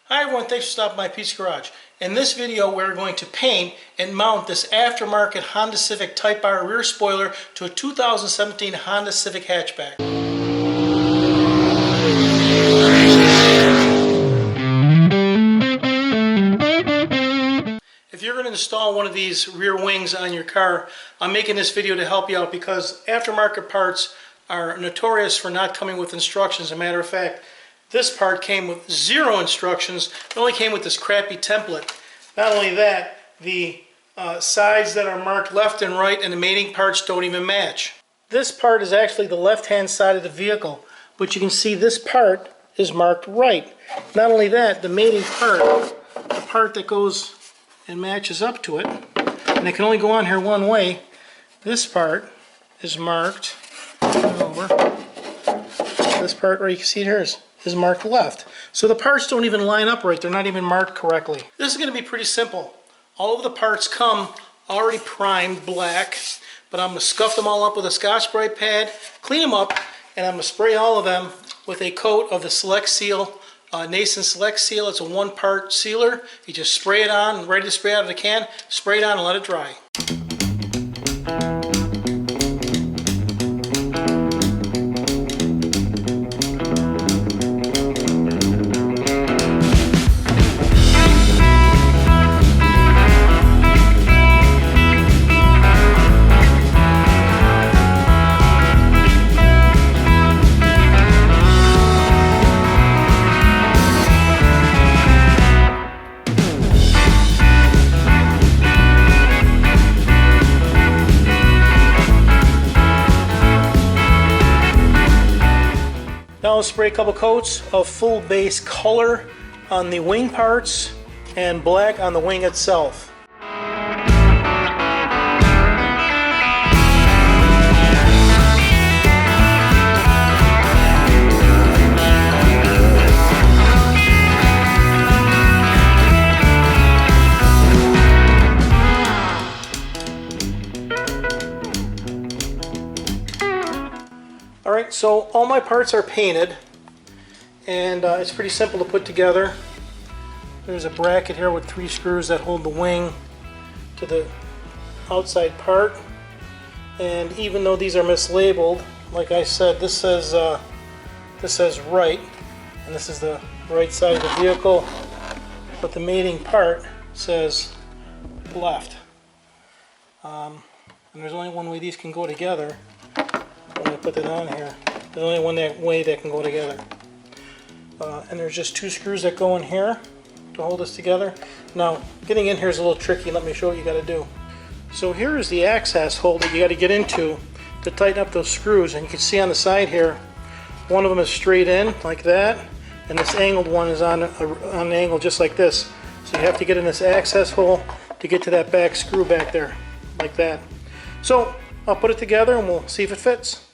Hi everyone, thanks for stopping by Pete's Garage. In this video we're going to paint and mount this aftermarket Honda Civic Type R rear spoiler to a 2017 Honda Civic Hatchback. If you're going to install one of these rear wings on your car, I'm making this video to help you out because aftermarket parts are notorious for not coming with instructions. As a matter of fact, this part came with zero instructions. It only came with this crappy template. Not only that, the sides that are marked left and right and the mating parts don't even match. This part is actually the left-hand side of the vehicle, but you can see this part is marked right. Not only that, the mating part, the part that goes and matches up to it, and it can only go on here one way, this part is marked over. This part right, you can see it here is marked left. So the parts don't even line up right. They're not even marked correctly. This is going to be pretty simple. All of the parts come already primed black, but I'm going to scuff them all up with a Scotch-Brite pad, clean them up, and I'm going to spray all of them with a coat of the Select Seal, Nason Select Seal. It's a one-part sealer. You just spray it on, ready to spray out of the can, spray it on and let it dry. Now I'll spray a couple coats of full base color on the wing parts and black on the wing itself. Alright, so all my parts are painted, and it's pretty simple to put together. There's a bracket here with 3 screws that hold the wing to the outside part, and even though these are mislabeled, like I said, this says right, and this is the right side of the vehicle, but the mating part says left. And there's only one way these can go together. I'm going to put that on here. There's only one way that can go together. And there's just 2 screws that go in here to hold this together. Now, getting in here is a little tricky. Let me show what you got to do. So here is the access hole that you got to get into to tighten up those screws. And you can see on the side here, one of them is straight in like that, and this angled one is on an angle just like this. So you have to get in this access hole to get to that back screw back there, like that. So I'll put it together and we'll see if it fits.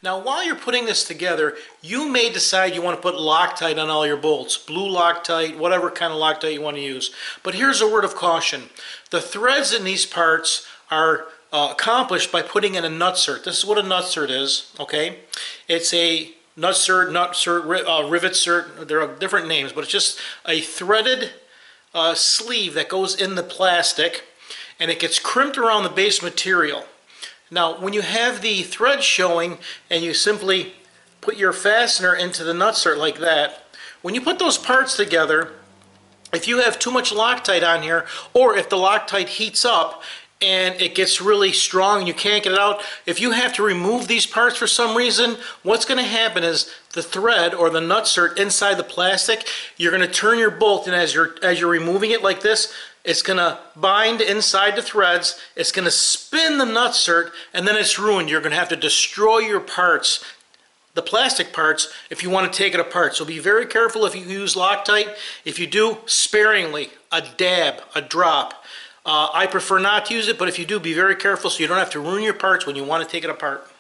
Now while you're putting this together, you may decide you want to put Loctite on all your bolts. Blue Loctite, whatever kind of Loctite you want to use. But here's a word of caution. The threads in these parts are accomplished by putting in a nutsert. This is what a nutsert is, okay? It's a nutsert, rivet cert. There are different names, but it's just a threaded sleeve that goes in the plastic, and it gets crimped around the base material. Now, when you have the thread showing and you simply put your fastener into the nutsert like that, when you put those parts together, if you have too much Loctite on here, or if the Loctite heats up, and it gets really strong and you can't get it out. If you have to remove these parts for some reason, what's going to happen is the thread or the nutsert inside the plastic, you're going to turn your bolt, and as you're removing it like this, it's going to bind inside the threads, it's going to spin the nutsert, and then it's ruined. You're going to have to destroy your parts, the plastic parts, if you want to take it apart. So be very careful if you use Loctite. If you do, sparingly, a dab, a drop. I prefer not to use it, but if you do, be very careful so you don't have to ruin your parts when you want to take it apart.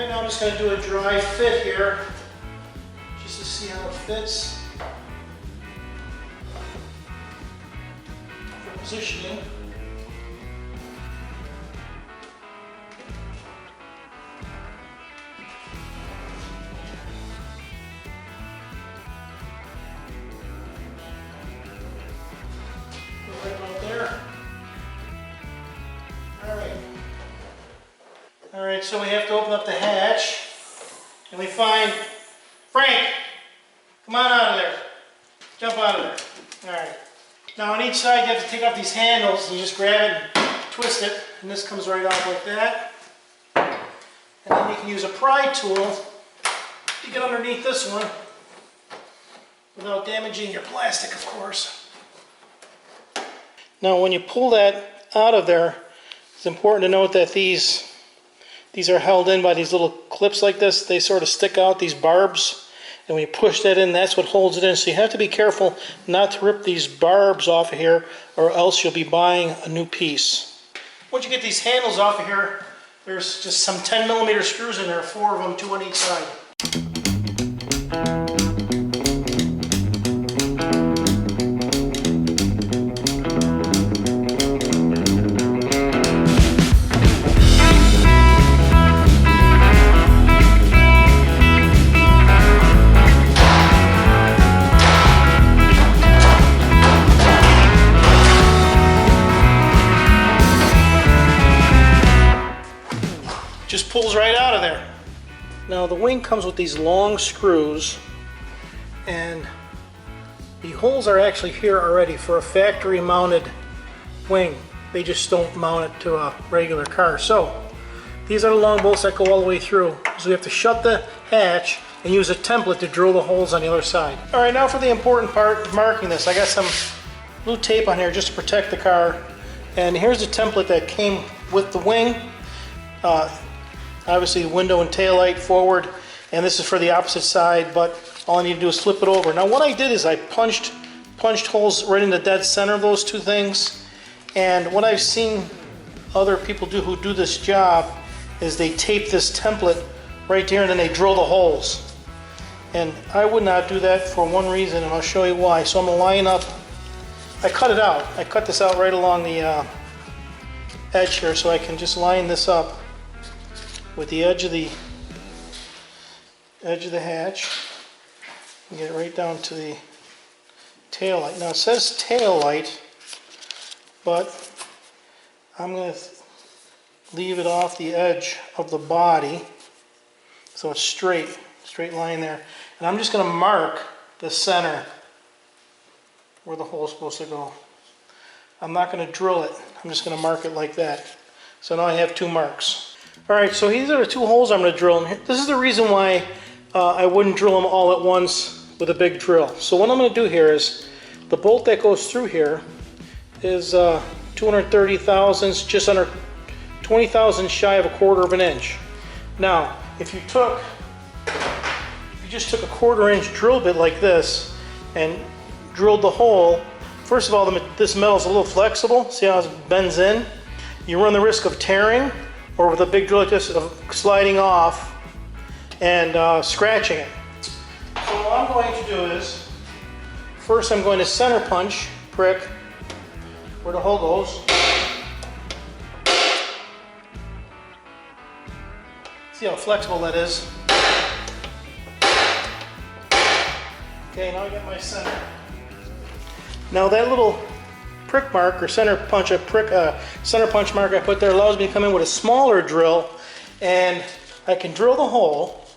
I'm just going to do a dry fit here, just to see how it fits for positioning. Right about there. All right, so we have to open up the hatch, and we find, Frank, come on out of there. Jump out of there. All right. Now on each side you have to take off these handles, and you just grab it and twist it, and this comes right off like that. And then you can use a pry tool to get underneath this one without damaging your plastic, of course. Now when you pull that out of there, it's important to note that these are held in by these little clips like this. They sort of stick out, these barbs, and when you push that in, that's what holds it in. So you have to be careful not to rip these barbs off of here, or else you'll be buying a new piece. Once you get these handles off of here, there's just some 10mm screws in there, 4 of them, 2 on each side. Just pulls right out of there. Now the wing comes with these long screws, and the holes are actually here already for a factory mounted wing. They just don't mount it to a regular car. So these are the long bolts that go all the way through. So we have to shut the hatch and use a template to drill the holes on the other side. All right, now for the important part, marking this. I got some blue tape on here just to protect the car. And here's the template that came with the wing. Obviously window and tail light forward, and this is for the opposite side, but all I need to do is flip it over. Now what I did is I punched holes right in the dead center of those two things, and what I've seen other people do who do this job is they tape this template right there and then they drill the holes. And I would not do that for one reason, and I'll show you why. So I'm going to line up, I cut it out. I cut this out right along the edge here, so I can just line this up with the edge of the hatch and get it right down to the tail light. Now it says tail light, but I'm going to leave it off the edge of the body so it's straight line there. And I'm just going to mark the center where the hole is supposed to go. I'm not going to drill it. I'm just going to mark it like that. So now I have 2 marks. Alright, so these are the 2 holes I'm going to drill. And this is the reason why I wouldn't drill them all at once with a big drill. So what I'm going to do here is, the bolt that goes through here is 230 thousandths, just under 20 thousandths shy of a 1/4 of an inch. Now, if you just took a 1/4 inch drill bit like this and drilled the hole, first of all, this metal is a little flexible. See how it bends in? You run the risk of tearing, or with a big drill like this, of sliding off and scratching it. So what I'm going to do is, first I'm going to center punch, prick where the hole goes, See how flexible that is? Okay, now I got my center. Now that little prick mark or center punch mark I put there allows me to come in with a smaller drill, and I can drill the hole,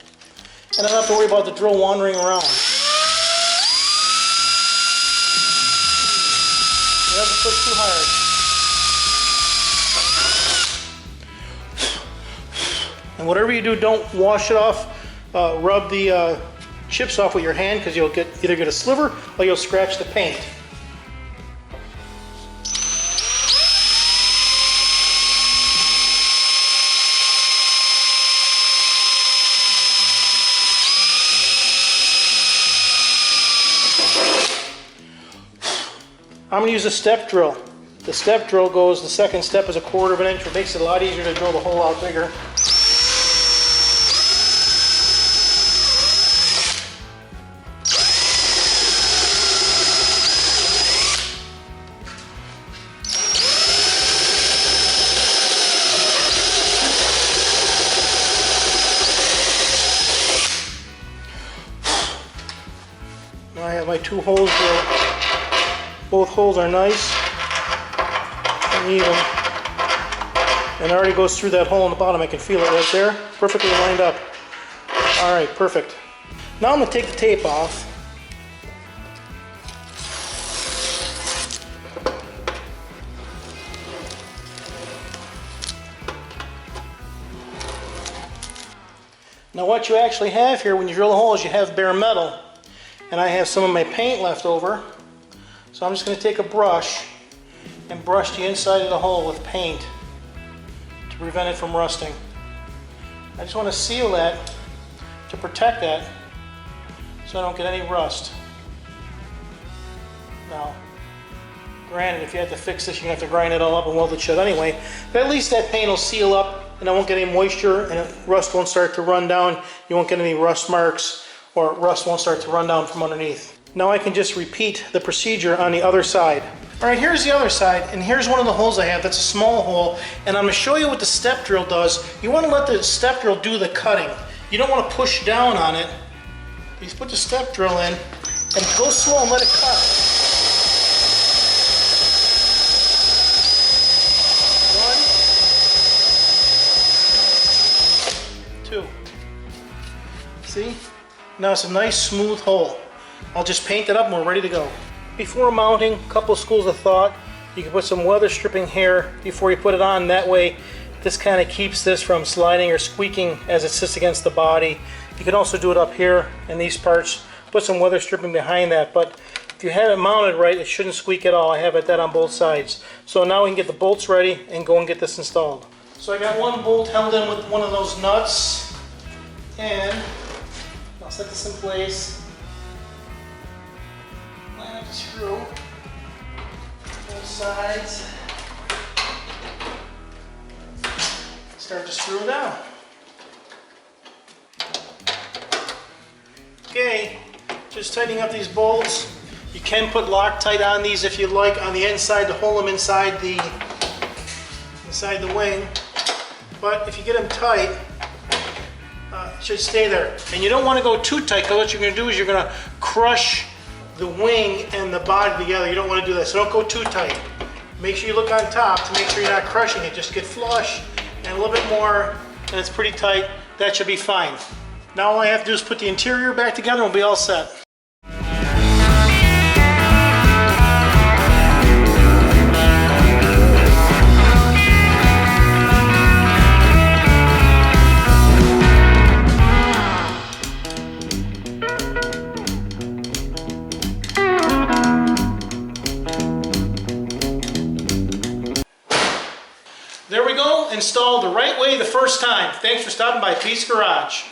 and I don't have to worry about the drill wandering around. You have to push too hard. And whatever you do, don't wash it off. Rub the chips off with your hand, because you'll either get a sliver or you'll scratch the paint. I'm going to use a step drill. The step drill goes, the second step is 1/4 of an inch, which makes it a lot easier to drill the hole out bigger. Now I have my 2 holes drilled. Both holes are nice and even, and it already goes through that hole in the bottom. I can feel it right there, perfectly lined up. All right, perfect. Now I'm going to take the tape off. Now what you actually have here when you drill a hole is you have bare metal, and I have some of my paint left over. So I'm just going to take a brush and brush the inside of the hole with paint to prevent it from rusting. I just want to seal that to protect that so I don't get any rust. Now, granted, if you have to fix this, you're going to have to grind it all up and weld it shut anyway, but at least that paint will seal up and I won't get any moisture, and rust won't start to run down. You won't get any rust marks, or rust won't start to run down from underneath. Now I can just repeat the procedure on the other side. All right, here's the other side, and here's one of the holes I have. That's a small hole, and I'm going to show you what the step drill does. You want to let the step drill do the cutting. You don't want to push down on it. You just put the step drill in and go slow and let it cut. 1, 2. See? Now it's a nice smooth hole. I'll just paint it up and we're ready to go. Before mounting, a couple schools of thought. You can put some weather stripping here before you put it on. That way this kind of keeps this from sliding or squeaking as it sits against the body. You can also do it up here in these parts. Put some weather stripping behind that, but if you have it mounted right, it shouldn't squeak at all. I have it that on both sides. So now we can get the bolts ready and go and get this installed. So I got one bolt held in with one of those nuts, and I'll set this in place. Line up the screw, both sides. Start to screw down. Okay, just tightening up these bolts. You can put Loctite on these if you like on the inside to hold them inside the wing. But if you get them tight, it should stay there. And you don't want to go too tight, because what you're going to do is you're going to crush the wing and the body together. You don't want to do that, so don't go too tight. Make sure you look on top to make sure you're not crushing it. Just get flush and a little bit more, and it's pretty tight. That should be fine. Now all I have to do is put the interior back together and we'll be all set. There we go, installed the right way the first time. Thanks for stopping by Pete's Garage.